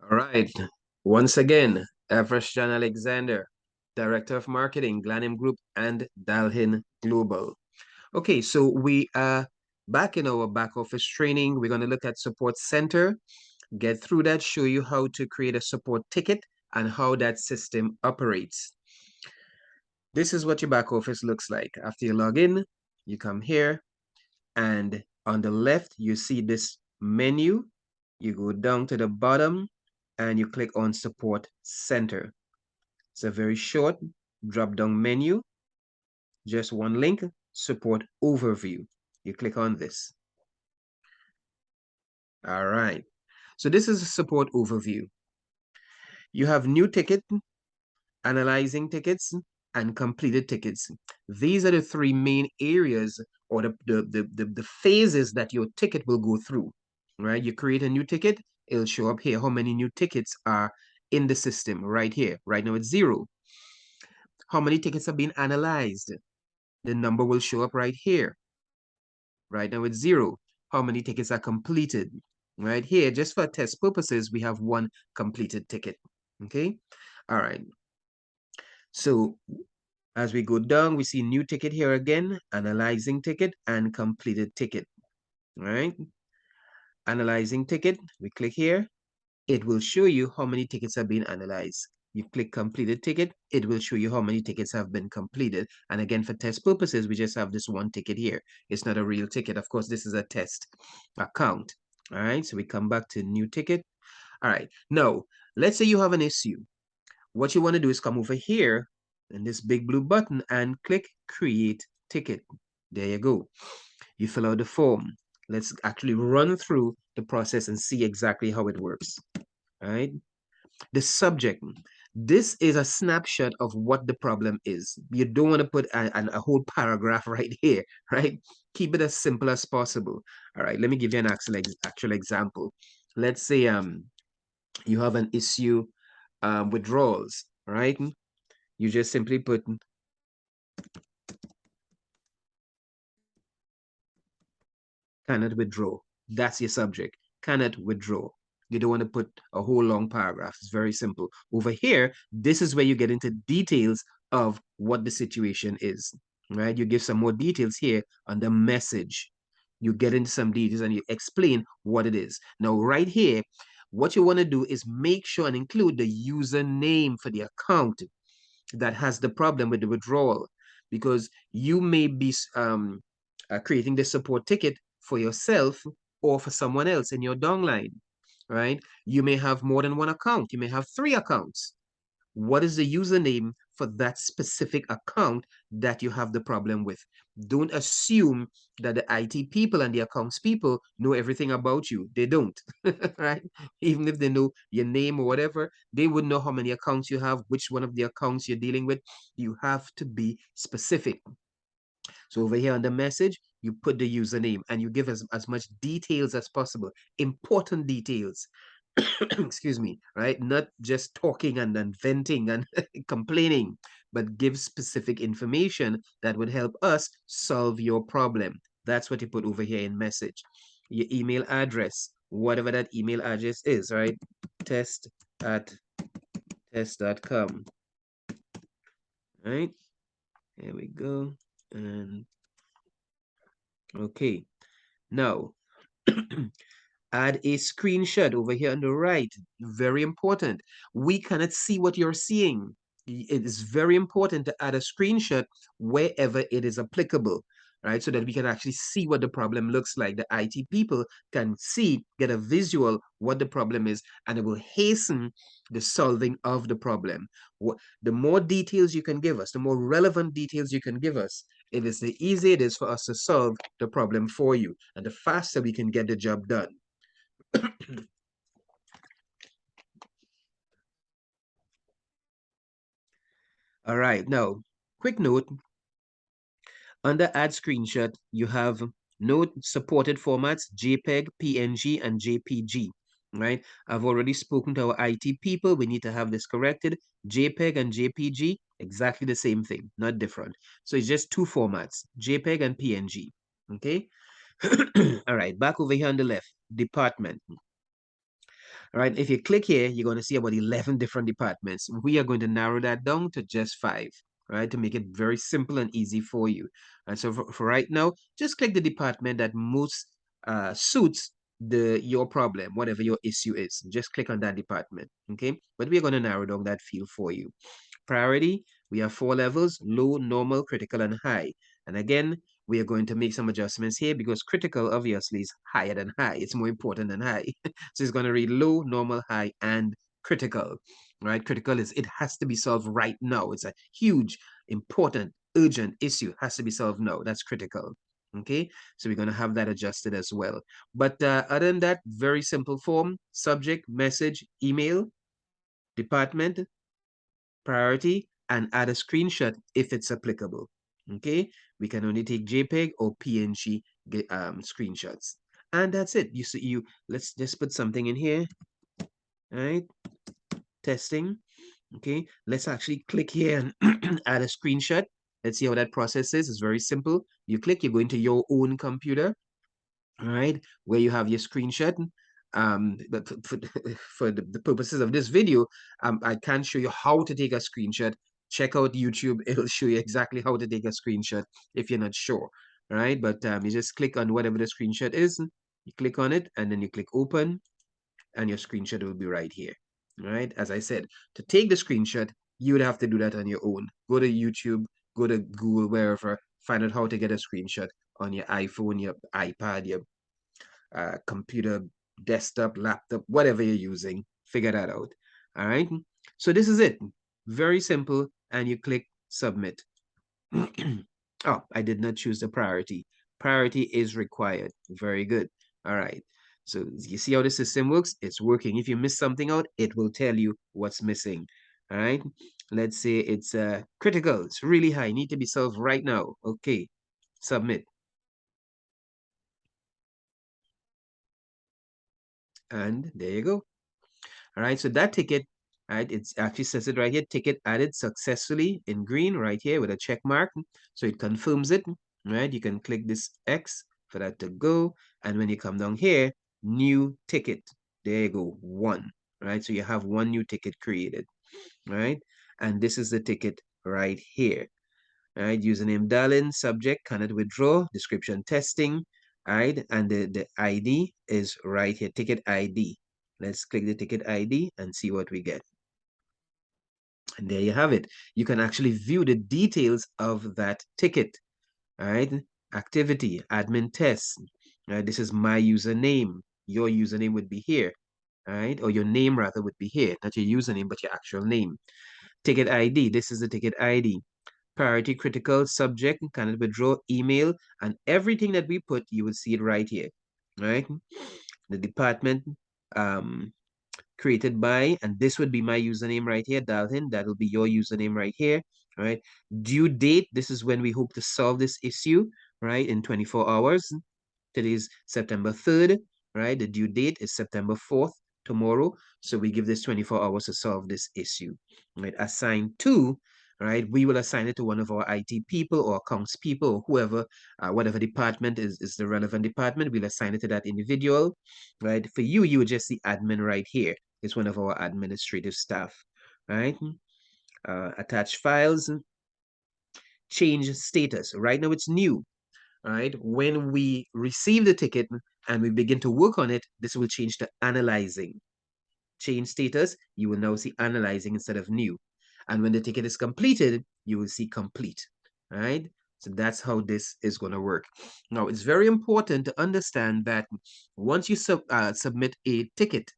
All right. Once again, Everest John Alexander, Director of Marketing, Glanem Group, and Dalhin Global. Okay, so we are back in our back office training. We're going to look at support center, get through that, show you how to create a support ticket and how that system operates. This is what your back office looks like. After you log in, you come here, and on the left, you see this menu. You go down to the bottom and you click on Support Center. It's a very short drop-down menu, just one link, Support Overview. You click on this. All right. So this is a support overview. You have new ticket, analyzing tickets, and completed tickets. These are the three main areas or the phases that your ticket will go through, right? You create a new ticket, it'll show up here how many new tickets are in the system right here. Right now it's 0. How many tickets have been analyzed? The number will show up right here. Right now it's 0. How many tickets are completed? Right here, just for test purposes, we have 1 completed ticket. Okay. All right. So as we go down, we see new ticket here again, analyzing ticket and completed ticket. All right. Analyzing ticket, we click here. It will show you how many tickets have been analyzed. You click completed ticket, it will show you how many tickets have been completed. And again, for test purposes, we just have this 1 ticket here. It's not a real ticket. Of course, this is a test account. All right, so we come back to new ticket. All right, now, let's say you have an issue. What you want to do is come over here in this big blue button and click create ticket. There you go. You fill out the form. Let's actually run through the process and see exactly how it works. All right. The subject. This is a snapshot of what the problem is. You don't want to put a whole paragraph right here, right? Keep it as simple as possible. All right, let me give you an actual example. Let's say you have an issue withdrawals, right? You just simply put cannot withdraw. That's your subject. Cannot withdraw. You don't want to put a whole long paragraph. It's very simple. Over here, this is where you get into details of what the situation is, right? You give some more details here on the message. You get into some details and you explain what it is. Now, right here, what you want to do is make sure and include the username for the account that has the problem with the withdrawal, because you may be creating the support ticket for yourself or for someone else in your downline, right? You may have more than 1 account. You may have 3 accounts. What is the username for that specific account that you have the problem with? Don't assume that the IT people and the accounts people know everything about you. They don't, right? Even if they know your name or whatever, they would know how many accounts you have, which one of the accounts you're dealing with. You have to be specific. So over here on the message, you put the username and you give as much details as possible, important details. Excuse me, right? Not just talking and venting and complaining, but give specific information that would help us solve your problem. That's what you put over here in message. Your email address, whatever that email address is, right? test@test.com, right? Here we go. And okay, now add a screenshot over here on the right. Very important. We cannot see what you're seeing. It is very important to add a screenshot wherever it is applicable, right? So that we can actually see what the problem looks like. The IT people can see, get a visual what the problem is, and it will hasten the solving of the problem. The more details you can give us, the more relevant details you can give us, it is the easier it is for us to solve the problem for you, and the faster we can get the job done. All right, now, quick note, under add screenshot, you have note supported formats, JPEG, PNG, and JPG, right? I've already spoken to our IT people. We need to have this corrected. JPEG and JPG, exactly the same thing, not different. So it's just 2 formats, JPEG and PNG, okay? All right, back over here on the left, department. All right, if you click here, you're going to see about 11 different departments. We are going to narrow that down to just 5, right, to make it very simple and easy for you. And so for right now, just click the department that most suits your problem, whatever your issue is. Just click on that department, okay? But we're going to narrow down that field for you. Priority, we have 4 levels: low, normal, critical, and high. And again, we are going to make some adjustments here because critical obviously is higher than high. It's more important than high. So it's going to read low, normal, high, and critical, right? Critical is it has to be solved right now. It's a huge, important, urgent issue. Has to be solved now. That's critical. Okay, so we're going to have that adjusted as well. But other than that, very simple form: subject, message, email, department, priority, and add a screenshot if it's applicable. Okay, we can only take JPEG or PNG screenshots, and that's it. You see, let's just put something in here. All right, testing. Okay, let's actually click here and add a screenshot. Let's see how that process is. It's very simple. You click, you go into your own computer, all right, where you have your screenshot. But for the purposes of this video, I can't show you how to take a screenshot. Check out YouTube. It'll show you exactly how to take a screenshot if you're not sure, all right? But you just click on whatever the screenshot is. You click on it, and then you click open, and your screenshot will be right here, all right? As I said, to take the screenshot, you would have to do that on your own. Go to YouTube, go to Google, wherever, find out how to get a screenshot on your iPhone, your iPad, your computer, desktop, laptop, whatever you're using, figure that out. All right. So this is it. Very simple. And you click submit. Oh, I did not choose the priority. Priority is required. Very good. All right. So you see how the system works? It's working. If you miss something out, it will tell you what's missing. All right. Let's say it's critical. It's really high. Need to be solved right now. Okay. Submit. And there you go. All right, so that ticket, right, it's actually says it right here, ticket added successfully in green right here with a check mark. So it confirms it, right? You can click this X for that to go. And when you come down here, new ticket, there you go, 1, right? So you have 1 new ticket created, right? And this is the ticket right here, right? Username Dalhin, subject, cannot withdraw, description testing, right? And the ID is right here, ticket ID. Let's click the ticket ID and see what we get. And there you have it. You can actually view the details of that ticket, right? Activity, admin test. This is my username. Your username would be here, right? Or your name rather would be here, not your username, but your actual name. Ticket ID, this is the ticket ID. Priority, critical, subject, cannot withdraw, email, and everything that we put, you will see it right here, right? The department created by, and this would be my username right here, Dalhin. That will be your username right here, right? Due date, this is when we hope to solve this issue, right? In 24 hours. Today's September 3rd, right? The due date is September 4th, tomorrow. So we give this 24 hours to solve this issue, right? Assign to, right? We will assign it to one of our IT people or accounts people or whoever, whatever department is the relevant department. We'll assign it to that individual, right? For you, you would just see admin right here. It's one of our administrative staff, right? Attach files, change status. Right now it's new, right? When we receive the ticket and we begin to work on it, this will change to analyzing. Change status, you will now see analyzing instead of new. And when the ticket is completed, you will see complete, right? So that's how this is going to work. Now, it's very important to understand that once you submit a ticket,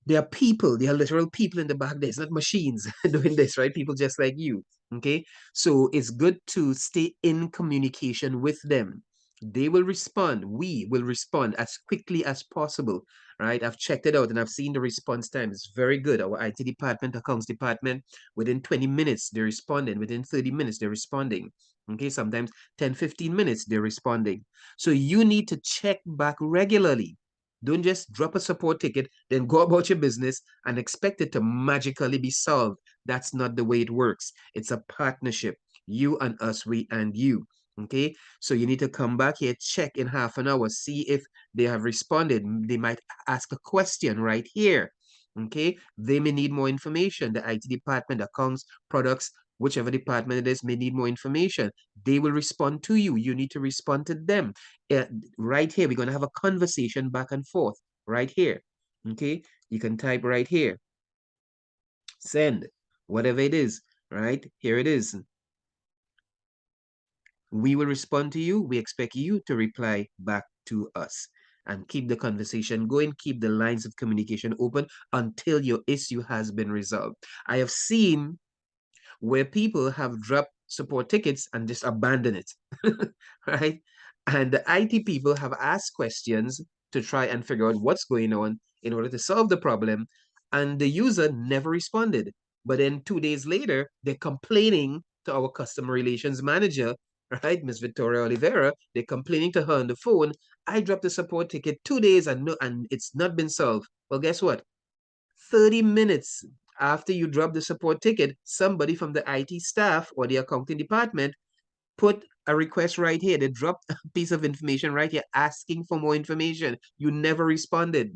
there are people, there are literal people in the back there. It's not machines doing this, right? People just like you. Okay. So it's good to stay in communication with them. They will respond. We will respond as quickly as possible. Right. I've checked it out and I've seen the response time. It's very good. Our IT department, accounts department, within 20 minutes, they're responding. Within 30 minutes, they're responding. Okay. Sometimes 10, 15 minutes, they're responding. So you need to check back regularly. Don't just drop a support ticket, then go about your business and expect it to magically be solved. That's not the way it works. It's a partnership. You and us, we and you. Okay, so you need to come back here, check in half an hour, see if they have responded. They might ask a question right here. Okay, they may need more information. The IT department, accounts, products, whichever department it is, may need more information. They will respond to you. You need to respond to them. Right here, we're going to have a conversation back and forth right here. Okay, you can type right here, send, whatever it is, right? Here it is. We will respond to you. We expect you to reply back to us and keep the conversation going, keep the lines of communication open until your issue has been resolved. I have seen where people have dropped support tickets and just abandon it, right? And the IT people have asked questions to try and figure out what's going on in order to solve the problem, and the user never responded. But then 2 days later, they're complaining to our customer relations manager, right, Miss Victoria Oliveira. They're complaining to her on the phone. I dropped the support ticket 2 days and it's not been solved. Well, guess what? 30 minutes after you drop the support ticket, somebody from the IT staff or the accounting department put a request right here. They dropped a piece of information right here asking for more information. You never responded.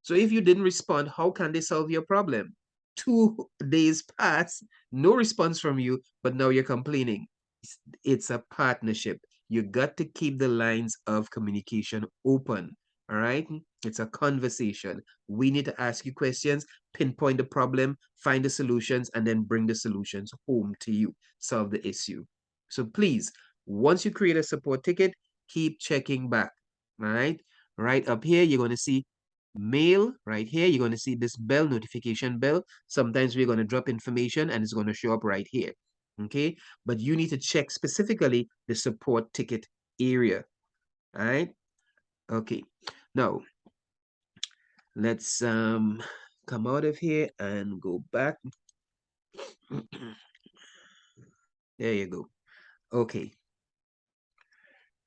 So if you didn't respond, how can they solve your problem? 2 days pass, no response from you, but now you're complaining. It's a partnership. You got to keep the lines of communication open. All right? It's a conversation. We need to ask you questions, pinpoint the problem, find the solutions, and then bring the solutions home to you. Solve the issue. So please, once you create a support ticket, keep checking back. All right? Right up here, you're going to see mail right here. You're going to see this bell, notification bell. Sometimes we're going to drop information and it's going to show up right here. Okay, but you need to check specifically the support ticket area. All right. Okay. Now let's come out of here and go back. There you go. Okay.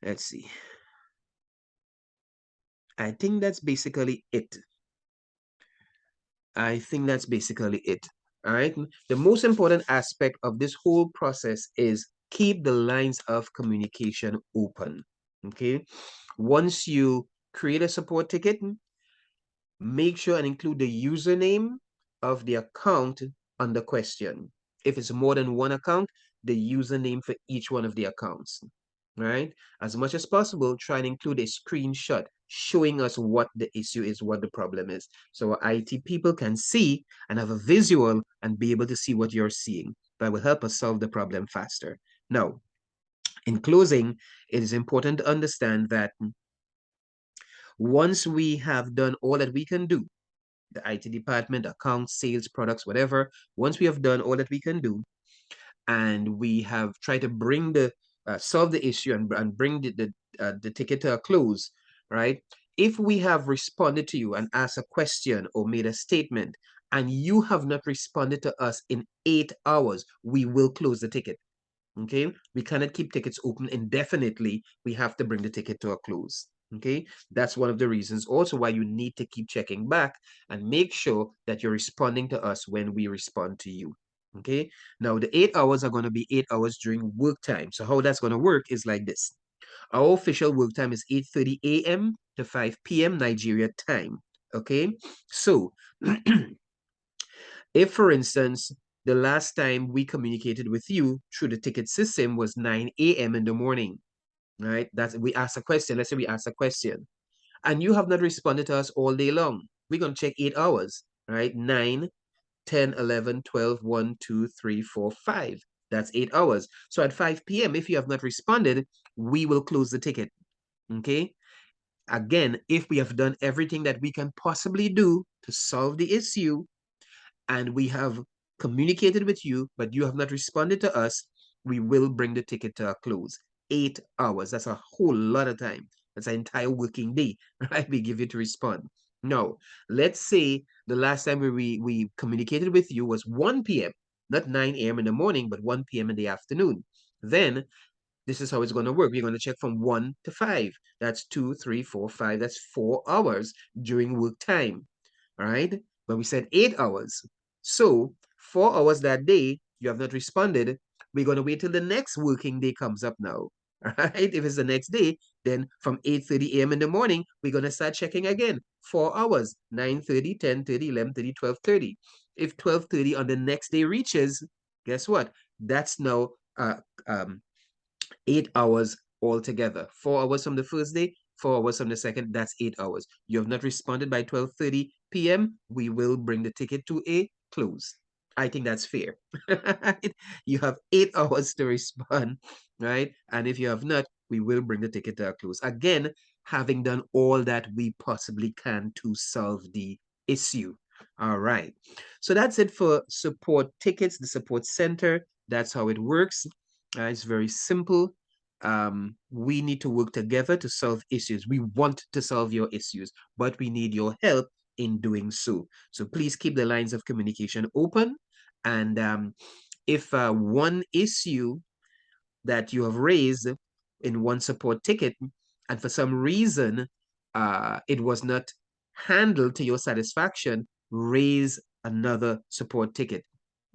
Let's see. I think that's basically it. I think that's basically it. All right. The most important aspect of this whole process is keep the lines of communication open. Okay. Once you create a support ticket, make sure and include the username of the account on the question. If it's more than one account, the username for each one of the accounts, right? As much as possible, try and include a screenshot showing us what the issue is, what the problem is. So our IT people can see and have a visual and be able to see what you're seeing. That will help us solve the problem faster. Now, in closing, it is important to understand that once we have done all that we can do, the IT department, accounts, sales, products, whatever, once we have done all that we can do, and we have tried to bring the solve the issue and bring the ticket to a close, right? If we have responded to you and asked a question or made a statement, and you have not responded to us in 8 hours, we will close the ticket. Okay, we cannot keep tickets open indefinitely. We have to bring the ticket to a close. Okay, that's one of the reasons also why you need to keep checking back and make sure that you're responding to us when we respond to you. Okay, now the 8 hours are going to be 8 hours during work time. So how that's going to work is like this. Our official work time is 8:30 a.m. to 5 p.m. Nigeria time. Okay, so if, for instance, the last time we communicated with you through the ticket system was 9 a.m. in the morning, right? That's we asked a question. Let's say we asked a question, and you have not responded to us all day long. We're going to check 8 hours, right? 9, 10, 11, 12, 1, 2, 3, 4, 5. That's 8 hours. So at 5 p.m., if you have not responded, we will close the ticket. Okay? Again, if we have done everything that we can possibly do to solve the issue, and we have communicated with you, but you have not responded to us, we will bring the ticket to a close. 8 hours. That's a whole lot of time. That's an entire working day, right? We give you to respond. Now, let's say the last time we communicated with you was 1 p.m., not 9 a.m. in the morning, but 1 p.m. in the afternoon. Then this is how it's going to work. We're going to check from 1 to 5. That's 2, 3, 4, 5. That's 4 hours during work time. All right. But we said 8 hours. So 4 hours that day, you have not responded. We're going to wait till the next working day comes up now. Right? If it's the next day, then from 8:30 a.m. in the morning, we're going to start checking again. 4 hours, 9:30, 10:30, 11:30, 12:30. If 12:30 on the next day reaches, guess what? That's now um, 8 hours altogether. 4 hours from the first day, 4 hours from the second, that's 8 hours. You have not responded by 12:30 p.m., we will bring the ticket to a close. I think that's fair. You have 8 hours to respond, right? And if you have not, we will bring the ticket to a close. Again, having done all that we possibly can to solve the issue. All right. So that's it for support tickets, the support center. That's how it works. It's very simple. We need to work together to solve issues. We want to solve your issues, but we need your help in doing so. So please keep the lines of communication open. And if one issue that you have raised in one support ticket, and for some reason it was not handled to your satisfaction, raise another support ticket.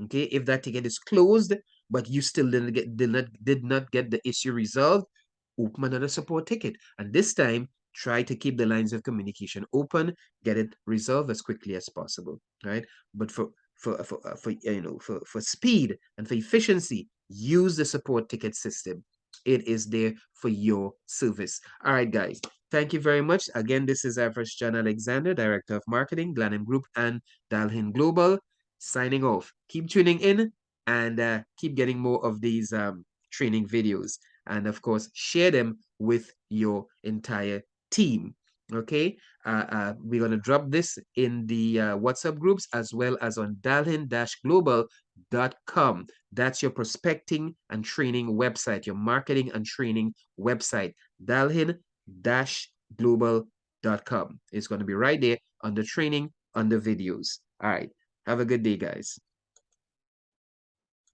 Okay, if that ticket is closed, but you still did not get the issue resolved, open another support ticket. And this time, try to keep the lines of communication open, get it resolved as quickly as possible. Right? But for speed and for efficiency, use the support ticket system. It is there for your service. All right, guys. Thank you very much. Again, this is Average John Alexander, Director of Marketing, Glanem Group and Dalhin Global, signing off. Keep tuning in and keep getting more of these training videos. And of course, share them with your entire team. Okay, we're going to drop this in the WhatsApp groups as well as on dalhin-global.com. That's your prospecting and training website, your marketing and training website, dalhin-global.com. It's going to be right there on the training, on the videos. All right. Have a good day, guys.